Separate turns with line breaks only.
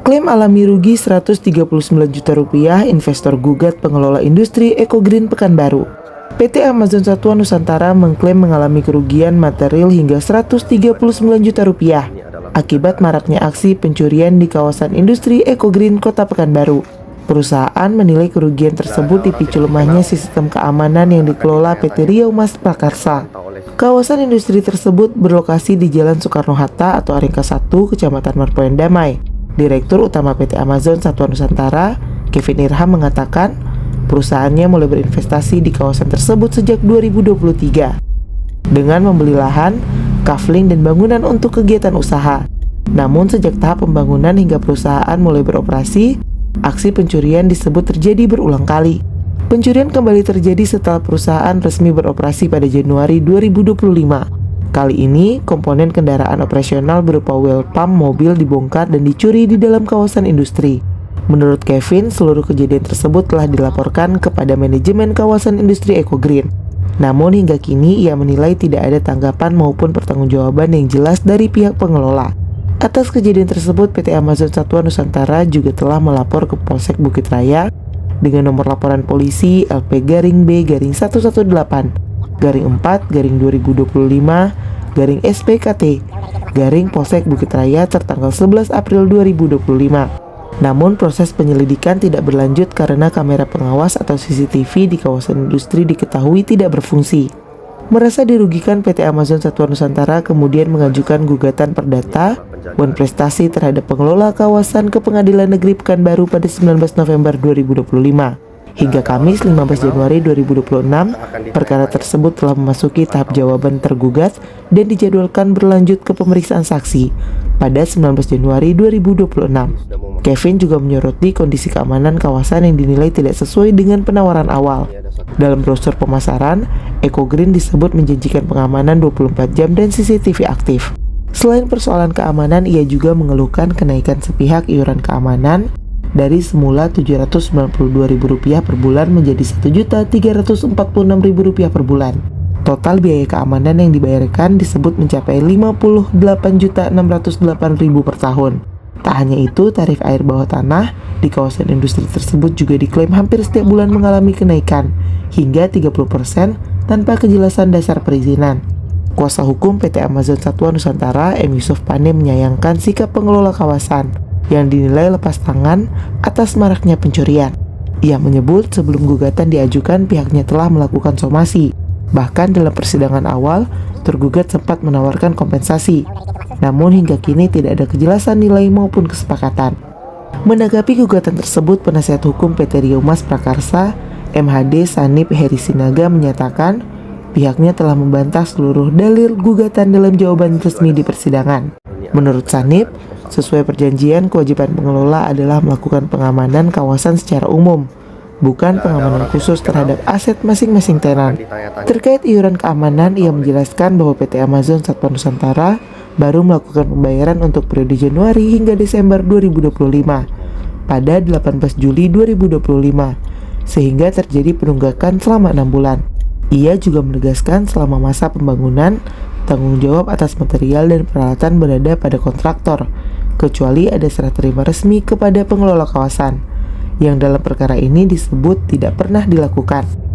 Klaim alami rugi 139 juta rupiah, investor gugat pengelola industri Ecogreen Pekanbaru. PT Amazon Satwa Nusantara mengklaim mengalami kerugian material hingga 139 juta rupiah akibat maraknya aksi pencurian di kawasan industri Ecogreen Kota Pekanbaru. Perusahaan menilai kerugian tersebut dipicu lemahnya sistem keamanan yang dikelola PT Riau Mas Prakarsa. Kawasan industri tersebut berlokasi di Jalan Soekarno-Hatta atau Aringka 1, Kecamatan Marpoen Damai. Direktur Utama PT Amazon Satwa Nusantara, Kevin Irham mengatakan, perusahaannya mulai berinvestasi di kawasan tersebut sejak 2023 dengan membeli lahan, kafling, dan bangunan untuk kegiatan usaha. Namun sejak tahap pembangunan hingga perusahaan mulai beroperasi, aksi pencurian disebut terjadi berulang kali. Pencurian kembali terjadi setelah perusahaan resmi beroperasi pada Januari 2025. Kali ini, komponen kendaraan operasional berupa well pump mobil dibongkar dan dicuri di dalam kawasan industri. Menurut Kevin, seluruh kejadian tersebut telah dilaporkan kepada manajemen kawasan industri Ecogreen. Namun hingga kini ia menilai tidak ada tanggapan maupun pertanggungjawaban yang jelas dari pihak pengelola. Atas kejadian tersebut, PT Amazon Satwa Nusantara juga telah melapor ke Polsek Bukit Raya dengan nomor laporan polisi LP-4-2025-SPKT-SPKT-Polsek Bukit Raya tertanggal 11 April 2025. Namun proses penyelidikan tidak berlanjut karena kamera pengawas atau CCTV di kawasan industri diketahui tidak berfungsi. Merasa dirugikan, PT Amazon Satwa Nusantara kemudian mengajukan gugatan perdata wan prestasi terhadap pengelola kawasan ke Pengadilan Negeri Pekanbaru pada 19 November 2025. Hingga Kamis 15 Januari 2026, perkara tersebut telah memasuki tahap jawaban tergugat dan dijadwalkan berlanjut ke pemeriksaan saksi pada 19 Januari 2026. Kevin juga menyoroti kondisi keamanan kawasan yang dinilai tidak sesuai dengan penawaran awal. Dalam brosur pemasaran, Ecogreen disebut menjanjikan pengamanan 24 jam dan CCTV aktif. Selain persoalan keamanan, ia juga mengeluhkan kenaikan sepihak iuran keamanan dari semula Rp792.000 per bulan menjadi Rp1.346.000 per bulan. Total biaya keamanan yang dibayarkan disebut mencapai Rp58.608.000 per tahun. Tak hanya itu, tarif air bawah tanah di kawasan industri tersebut juga diklaim hampir setiap bulan mengalami kenaikan hingga 30% tanpa kejelasan dasar perizinan. Kuasa hukum PT Amazon Satwa Nusantara, M. Yusuf Pane, menyayangkan sikap pengelola kawasan yang dinilai lepas tangan atas maraknya pencurian. Ia menyebut sebelum gugatan diajukan pihaknya telah melakukan somasi. Bahkan dalam persidangan awal, tergugat sempat menawarkan kompensasi. Namun hingga kini tidak ada kejelasan nilai maupun kesepakatan. Menanggapi gugatan tersebut, penasihat hukum PT Riau Mas Prakarsa, MHD Sanip Heri Sinaga menyatakan pihaknya telah membantah seluruh dalil gugatan dalam jawaban resmi di persidangan. Menurut Sanip, sesuai perjanjian, kewajiban pengelola adalah melakukan pengamanan kawasan secara umum, bukan pengamanan khusus terhadap aset masing-masing tenan. Terkait iuran keamanan, ia menjelaskan bahwa PT Amazon Satwa Nusantara baru melakukan pembayaran untuk periode Januari hingga Desember 2025 pada 18 Juli 2025, sehingga terjadi penunggakan selama 6 bulan. Ia juga menegaskan selama masa pembangunan, tanggung jawab atas material dan peralatan berada pada kontraktor, kecuali ada serah terima resmi kepada pengelola kawasan, yang dalam perkara ini disebut tidak pernah dilakukan.